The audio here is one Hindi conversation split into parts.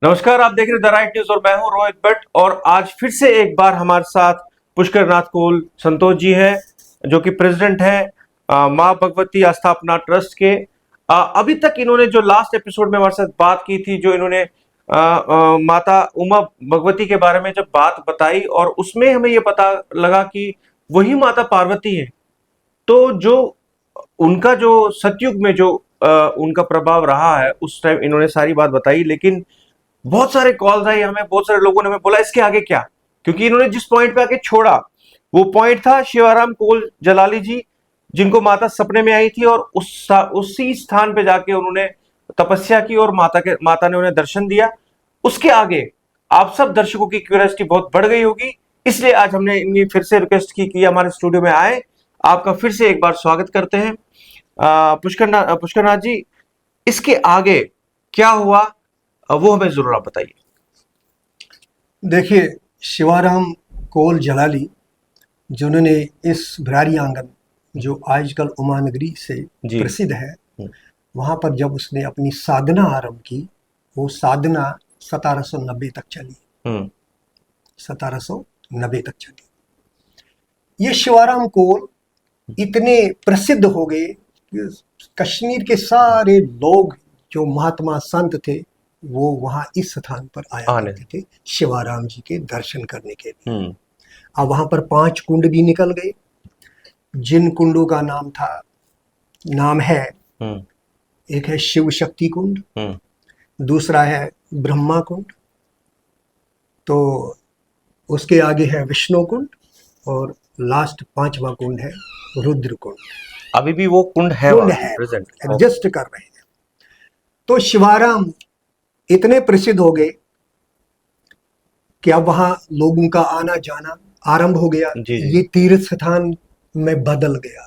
नमस्कार, आप देख रहे हैं द राइट न्यूज और मैं हूं रोहित भट्ट। और आज फिर से एक बार हमारे साथ पुष्कर नाथ कोल संतोष जी हैं, जो कि प्रेसिडेंट हैं माँ भगवती आस्थापना ट्रस्ट के। अभी तक इन्होंने जो लास्ट एपिसोड में हमारे साथ बात की थी, जो इन्होंने माता उमा भगवती के बारे में जब बात बताई, और उसमें हमें ये पता लगा कि वही माता पार्वती है। तो जो उनका जो सतयुग में जो उनका प्रभाव रहा है, उस टाइम इन्होंने सारी बात बताई। लेकिन बहुत सारे कॉल्स आए हमें, बहुत सारे लोगों ने हमें बोला इसके आगे क्या, क्योंकि इन्होंने जिस पॉइंट पे आके छोड़ा वो पॉइंट था शिवाराम कोल जलाली जी, जिनको माता सपने में आई थी और उसी स्थान पे जाके उन्होंने तपस्या की और माता ने उन्हें दर्शन दिया। उसके आगे आप सब दर्शकों की क्यूरियोसिटी बहुत बढ़ गई होगी, इसलिए आज हमने इनकी फिर से रिक्वेस्ट की कि हमारे स्टूडियो में आए। आपका फिर से एक बार स्वागत करते हैं पुष्करनाथ जी। इसके आगे क्या हुआ वो हमें जरूर आप बताइए। देखिए, शिवाराम कोल जलाली जिन्होंने इस भरारी आंगन जो आजकल उमा नगरी से जी। प्रसिद्ध है, वहाँ पर जब उसने अपनी साधना आरंभ की, वो साधना 1790 तक चली। 1790 तक चली। ये शिवाराम कोल इतने प्रसिद्ध हो गए कि कश्मीर के सारे लोग जो महात्मा संत थे वो वहाँ इस स्थान पर आया करते थे शिवाराम जी के दर्शन करने के लिए। अब वहाँ पर 5 कुंड भी निकल गए, जिन कुंडों का नाम है एक है शिव शक्ति कुंड, दूसरा है ब्रह्मा कुंड, तो उसके आगे है विष्णु कुंड, और लास्ट 5वां कुंड है रुद्र कुंड। अभी भी वो कुंड है प्रेजेंट, एग्जिस्ट कर रहे हैं। तो शिवाराम इतने प्रसिद्ध हो गए कि अब वहां लोगों का आना जाना आरंभ हो गया। ये तीर्थ स्थान में बदल गया।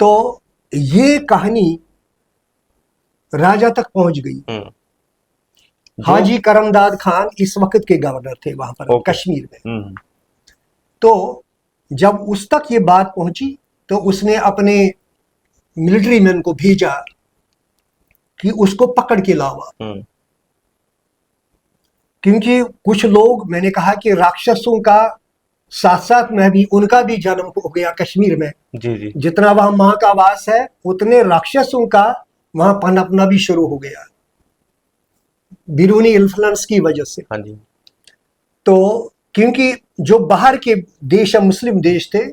तो ये कहानी राजा तक पहुंच गई। हाजी करमदाद खान इस वक्त के गवर्नर थे वहां पर कश्मीर में। तो जब उस तक ये बात पहुंची तो उसने अपने मिलिट्री मैन को भेजा कि उसको पकड़ के लावा। क्योंकि कुछ लोग, मैंने कहा कि राक्षसों का साथ साथ में भी उनका भी जन्म हो गया कश्मीर में। जी। जितना वहां माँ का वास है उतने राक्षसों का वहां पनपना भी शुरू हो गया बिरूनी इन्फ्लुएंस की वजह से। हाँ जी। तो क्योंकि जो बाहर के देश मुस्लिम देश थे,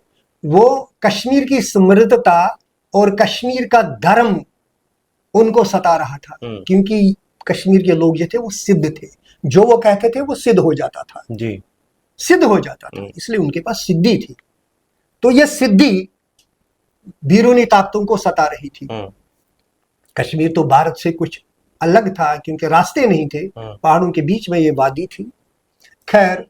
वो कश्मीर की समृद्धता और कश्मीर का धर्म उनको सता रहा था। क्योंकि कश्मीर के लोग जो थे वो सिद्ध थे, जो वो कहते थे वो सिद्ध हो जाता था। जी। सिद्ध हो जाता था, इसलिए उनके पास सिद्धि थी। तो ये सिद्धि बिरूनी ताकतों को सता रही थी। कश्मीर तो भारत से कुछ अलग था क्योंकि रास्ते नहीं थे, पहाड़ों के बीच में ये वादी थी। खैर,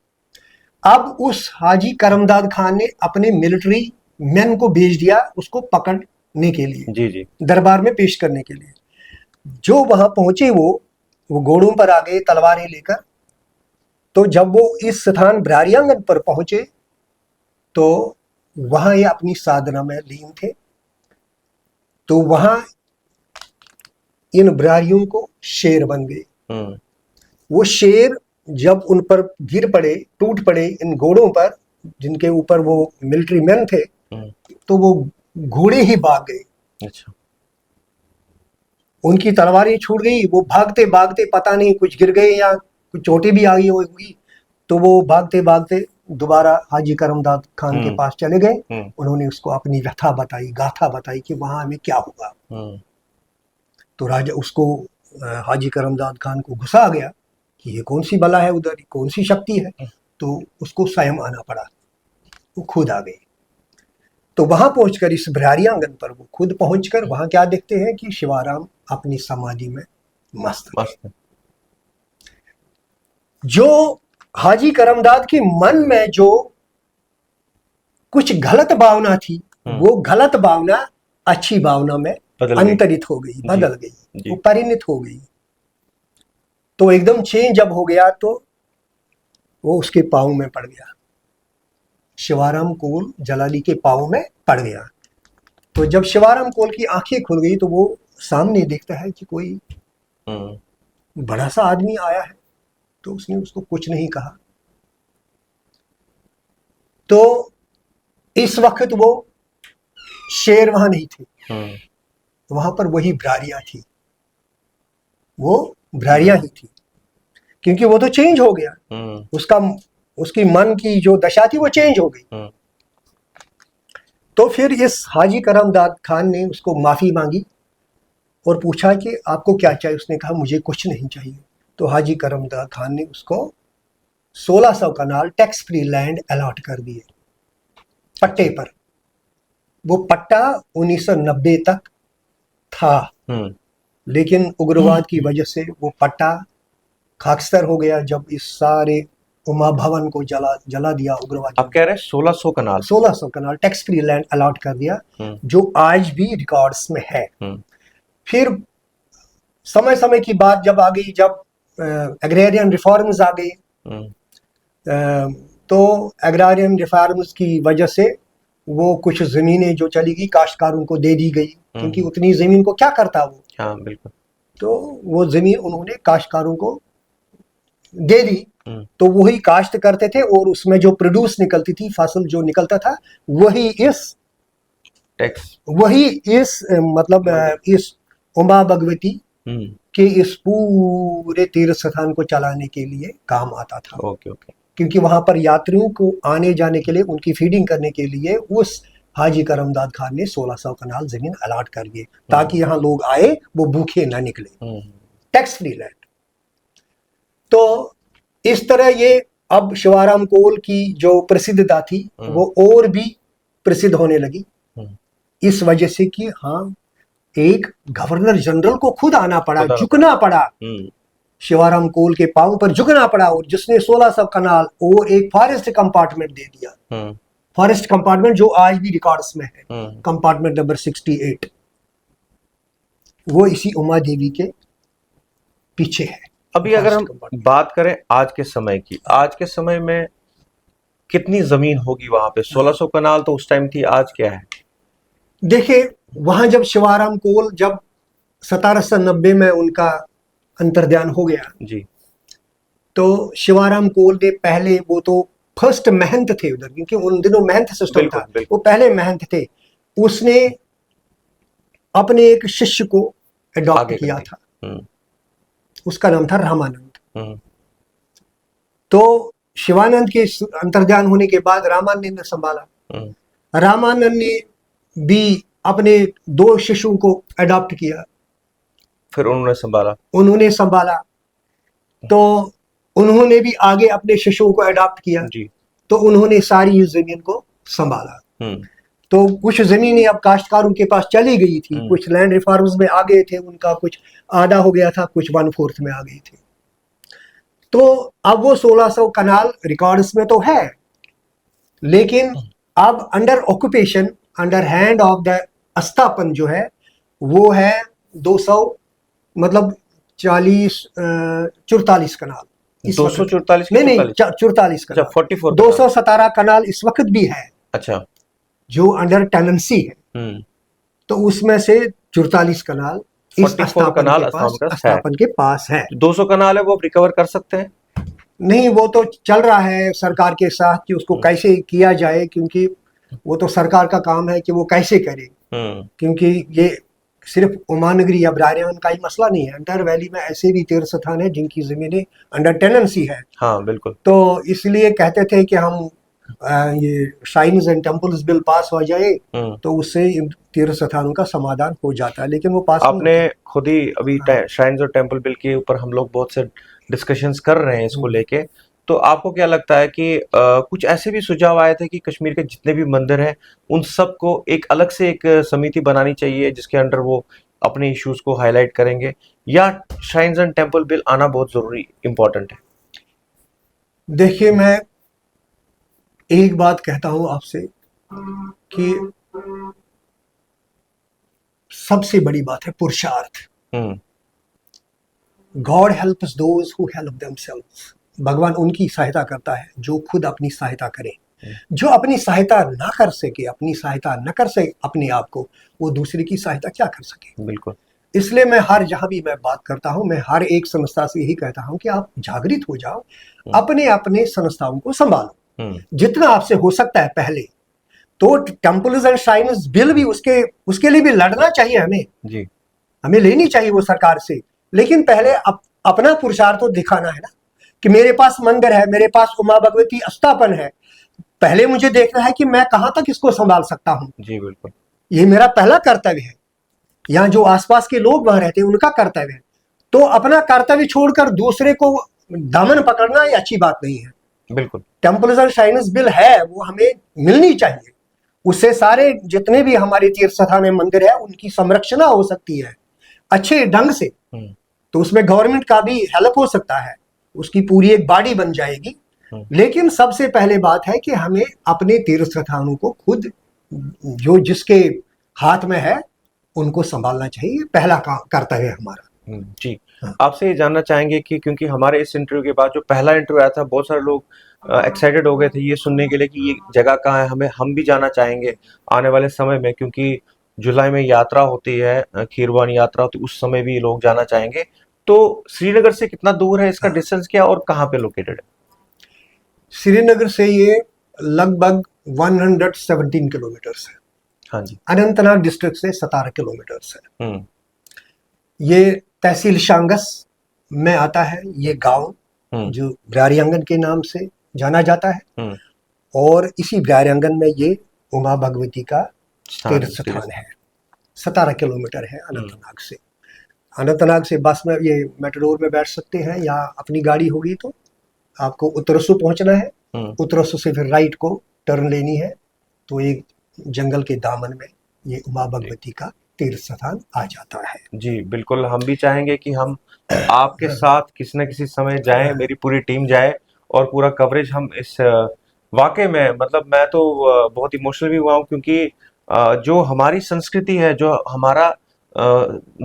अब उस हाजी करमदाद खान ने अपने मिलिट्री मैन को भेज दिया उसको पकड़ने के लिए। जी। दरबार में पेश करने के लिए। जो वहां पहुंचे वो घोड़ों पर आ गए तलवारें लेकर। तो जब वो इस स्थान भरारी आंगन पर पहुंचे तो वहां ये अपनी साधना में लीन थे। तो वहां इन भरारियों को शेर बन गए। वो शेर जब उन पर गिर पड़े, टूट पड़े इन घोड़ों पर जिनके ऊपर वो मिलिट्री मैन थे, तो वो घोड़े ही भाग गए। अच्छा। उनकी तलवारें छूट गई, वो भागते भागते पता नहीं कुछ गिर गए या कुछ चोटें भी आ गई होगी, तो वो भागते भागते दोबारा हाजी करमदाद खान के पास चले गए। उन्होंने उसको अपनी व्यथा बताई, गाथा बताई कि वहां हमें क्या हुआ। तो राजा उसको हाजी करमदाद खान को गुस्सा आ गया कि ये कौन सी बला है उधर, कौन सी शक्ति है। तो उसको स्वयं आना पड़ा, वो खुद आ गई। तो वहां पहुंचकर इस भरारी आंगन पर वो खुद पहुंचकर वहां क्या देखते हैं कि शिवाराम अपनी समाधि में मस्त। जो हाजी करमदाद के मन में जो कुछ गलत भावना थी, वो गलत भावना अच्छी भावना में अंतरित हो गई, बदल गई, वो परिणत हो गई। तो एकदम चेंज जब हो गया तो वो उसके पाँव में पड़ गया, शिवाराम कोल जलाली के पाँव में पड़ गया। तो जब शिवाराम कोल की आंखें खुल गई तो वो सामने देखता है कि कोई बड़ा सा आदमी आया है, तो उसने उसको कुछ नहीं कहा। तो इस वक्त वो शेर वहां नहीं थे, वहां पर वही ब्रारियां थी, वो ब्रारियां ही थी, क्योंकि वो तो चेंज हो गया, उसका उसकी मन की जो दशा थी वो चेंज हो गई। तो फिर इस हाजी करमदाद खान ने उसको माफी मांगी और पूछा कि आपको क्या चाहिए। उसने कहा मुझे कुछ नहीं चाहिए। तो हाजी करमदाद खान ने उसको 1600 कनाल टैक्स फ्री लैंड अलॉट कर दिए पट्टे पर। वो पट्टा 1990 तक था, लेकिन उग्रवाद की वजह से वो पट्टा खाकस्तर हो गया जब इस सारे उमा भवन को जला दिया उग्रवाद। आप कह रहे हैं 1600 कनाल 1600 कनाल टैक्स फ्री लैंड अलॉट कर दिया, जो आज भी रिकॉर्ड्स में है। फिर समय समय की बात जब आ गई, जब एग्रेरियन रिफॉर्म्स आ गए, तो एग्रेरियन रिफॉर्म्स की वजह से वो कुछ जमीनें जो चली गई काश्तकारों को दे दी गई, क्योंकि उतनी जमीन को क्या करता वो। हाँ बिल्कुल। तो वो जमीन उन्होंने काश्तकारों को दे दी, तो वही काश्त करते थे और उसमें जो प्रोड्यूस निकलती थी, फसल जो निकलता था, वही इस मतलब इस उमा भगवती के इस पूरे तीर्थ स्थान को चलाने के लिए काम आता था। ओके। क्योंकि वहां पर यात्रियों को आने जाने के लिए, उनकी फीडिंग करने के लिए उस हाजी करमदाद खान ने 1600 कनाल जमीन अलॉट कर दिए, ताकि यहाँ लोग आए वो भूखे ना निकले, टैक्स फ्री लैंड। तो इस तरह ये अब शिवाराम कोल की जो प्रसिद्धता थी वो और भी प्रसिद्ध होने लगी, इस वजह से कि हाँ, एक गवर्नर जनरल को खुद आना पड़ा, झुकना पड़ा, शिवाराम कोल के पांव पर झुकना पड़ा, और जिसने 1600 कनाल और एक फॉरेस्ट कंपार्टमेंट दे दिया। फॉरेस्ट कंपार्टमेंट जो आज भी रिकॉर्ड्स में है, कंपार्टमेंट नंबर 68, वो इसी उमा देवी के पीछे है। अभी अगर हम बात करें आज के समय की, आज के समय में कितनी जमीन होगी वहां पे? 1600 कनाल तो उस टाइम थी, आज क्या है? देखिए, वहां जब शिवाराम कोल, जब 1790 में उनका अंतर्ध्यान हो गया जी, तो शिवाराम कोल ने पहले, वो तो फर्स्ट महंत थे उधर, क्योंकि उन दिनों महंत सिस्टम था, वो पहले महंत थे। उसने अपने एक शिष्य को अडॉप्ट किया था, उसका नाम था रामानंद। तो शिवानंद के अंतर्ध्यान होने के बाद रामानंद ने संभाला। रामानंद ने भी अपने 2 शिष्यों को अडॉप्ट किया, फिर उन्होंने संभाला। तो उन्होंने भी आगे अपने शिष्यों को अडॉप्ट किया जी। तो उन्होंने सारी इस जमीन को संभाला। तो कुछ जमीनें अब काश्तकारों के पास चली गई थी, कुछ लैंड रिफॉर्म्स में आ गए थे, उनका कुछ आधा हो गया था, कुछ 1/4 में आ गए थे। तो अब वो 1600 कनाल रिकॉर्ड्स में तो है, लेकिन अब under occupation, under hand of the अस्थापन जो है वो है 200, मतलब 44 कनाल। 244 नहीं 44 कनाल, 44 217 कनाल इस वक्त भी है। अच्छा, जो अंडर टेनेंसी है, तो उसमें से 44 कनाल इस अस्थापन के पास है। 200 कनाल है, वो रिकवर कर सकते हैं? नहीं, वो तो चल रहा है सरकार के साथ कि उसको कैसे किया जाए, क्योंकि वो तो सरकार का काम है कि वो कैसे करे, क्योंकि ये सिर्फ उमानगरी या ब्रारियान का ही मसला नहीं है। अंडर वैली में ऐसे भी तीर्थ स्थान है जिनकी जमीनें अंडर टेनेंसी है। हाँ बिल्कुल। तो इसलिए कहते थे कि हम ये shrines and temples bill pass हो जाए तो उससे तीर्थ स्थानों का समाधान हो जाता है, लेकिन वो पास आपने खुद ही अभी श्राइन्स और टेम्पल बिल के ऊपर हम लोग बहुत से डिस्कशंस कर रहे हैं इसको लेके, तो आपको क्या लगता है कि कुछ ऐसे भी सुझाव आए थे कि कश्मीर के जितने भी मंदिर हैं उन सब को एक अलग से एक समिति बनानी चाहिए जिसके अंडर वो अपने इश्यूज को हाईलाइट करेंगे, या श्राइन्स एंड टेम्पल बिल आना बहुत जरूरी इंपॉर्टेंट है? देखिए, मैं एक बात कहता हूं आपसे कि सबसे बड़ी बात है पुरुषार्थ। God helps those who help themselves. भगवान उनकी सहायता करता है जो खुद अपनी सहायता करे। जो अपनी सहायता ना कर सके, अपनी सहायता न कर सके अपने आप को, वो दूसरे की सहायता क्या कर सके? बिल्कुल। इसलिए मैं हर जहां भी मैं बात करता हूं, मैं हर एक संस्था से यही कहता हूं कि आप जागृत हो जाओ, अपने अपने संस्थाओं को संभालो जितना आपसे हो सकता है। पहले तो टेम्पल्स एंड श्राइन्स बिल भी उसके लिए भी लड़ना चाहिए हमें जी, हमें लेनी चाहिए वो सरकार से, लेकिन पहले अपना पुरुषार्थ तो दिखाना है ना कि मेरे पास मंदिर है, मेरे पास उमा भगवती स्थापन है। पहले मुझे देखना है कि मैं कहां तक इसको संभाल सकता हूं। जी बिल्कुल। ये मेरा पहला कर्तव्य है। यहाँ जो आसपास के लोग वहां रहते हैं उनका कर्तव्य है। तो अपना कर्तव्य छोड़कर दूसरे को दामन पकड़ना ये अच्छी बात नहीं है। बिल्कुल। टेम्पल्स एंड श्राइन्स बिल है, वो हमें मिलनी चाहिए। उससे सारे जितने भी हमारे तीर्थ स्थान मंदिर है उनकी संरक्षणा हो सकती है अच्छे ढंग से। तो उसमें गवर्नमेंट का भी हेल्प हो सकता है, उसकी पूरी एक बॉडी बन जाएगी। लेकिन सबसे पहले बात है कि हमें अपने तीर्थ स्थानों को खुद जो जिसके हाथ में है उनको संभालना चाहिए, पहला कर्तव्य है हमारा। जी, आपसे ये जानना चाहेंगे कि क्योंकि हमारे इस इंटरव्यू के बाद जो पहला इंटरव्यू आया था, बहुत सारे लोग एक्साइटेड हो गए थे ये सुनने के लिए कि ये जगह कहाँ है, हम भी जाना चाहेंगे आने वाले समय में, क्योंकि जुलाई में यात्रा होती है, खीरवान यात्रा, तो उस समय भी लोग जाना चाहेंगे। तो श्रीनगर से कितना दूर है, इसका डिस्टेंस क्या और कहाँ पे लोकेटेड है? श्रीनगर से ये लगभग 117 किलोमीटर्स है। हाँ जी। अनंतनाग डिस्ट्रिक्ट से 17 किलोमीटर्स है। ये तहसील शांगस में आता है ये गांव, जो ब्रारियांगन के नाम से जाना जाता है। और इसी ब्रारियांगन में ये उमा भगवती का तीर्थ स्थान है। 17 किलोमीटर है अनंतनाग से। अनंतनाग से बस में ये मेट्रो में बैठ सकते हैं, या अपनी गाड़ी होगी तो आपको उत्तरसु पहुंचना है। उत्तरसु से फिर राइट को टर्न लेनी है, तो एक जंगल के दामन में ये उमा भगवती का तीर्थ स्थान आ जाता है। जी बिल्कुल, हम भी चाहेंगे कि हम आपके साथ किसी न किसी समय जाएं, मेरी पूरी टीम जाए और पूरा कवरेज हम इस वाकई में, मतलब मैं तो बहुत इमोशनल भी हुआ हूँ, क्योंकि जो हमारी संस्कृति है, जो हमारा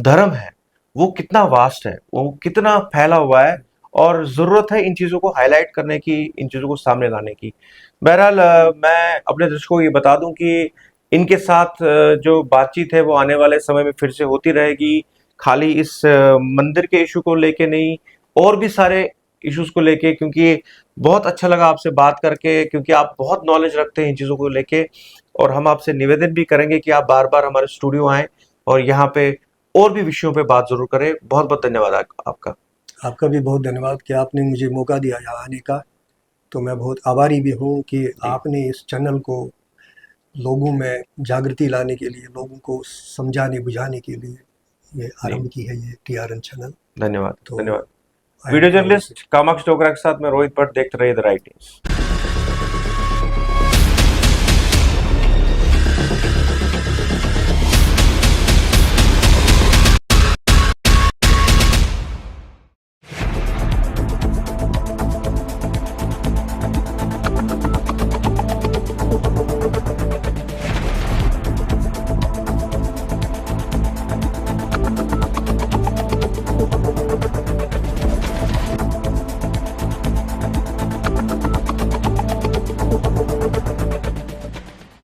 धर्म है, वो कितना वास्ट है, वो कितना फैला हुआ है, और जरूरत है इन चीजों को हाईलाइट करने की, इन चीजों को सामने लाने की। बहरहाल मैं अपने दर्शकों को ये बता दूं कि इनके साथ जो बातचीत है वो आने वाले समय में फिर से होती रहेगी, खाली इस मंदिर के इशू को लेके नहीं, और भी सारे इश्यूज को लेके, क्योंकि बहुत अच्छा लगा आपसे बात करके, क्योंकि आप बहुत नॉलेज रखते हैं इन चीज़ों को लेके। और हम आपसे निवेदन भी करेंगे कि आप बार बार हमारे स्टूडियो आएँ और यहाँ पे और भी विषयों पे बात जरूर करें। बहुत बहुत धन्यवाद आपका। आपका भी बहुत धन्यवाद कि आपने मुझे मौका दिया यहाँ आने का। तो मैं बहुत आभारी भी हूँ कि आपने इस चैनल को लोगों में जागृति लाने के लिए, लोगों को समझाने बुझाने के लिए ये आरंभ की है, ये TRN चैनल। धन्यवाद। धन्यवाद। वीडियो जर्नलिस्ट कामाक्षी डोगरा के साथ मैं रोहित भट्ट, देखते रहिए द राइट न्यूज़।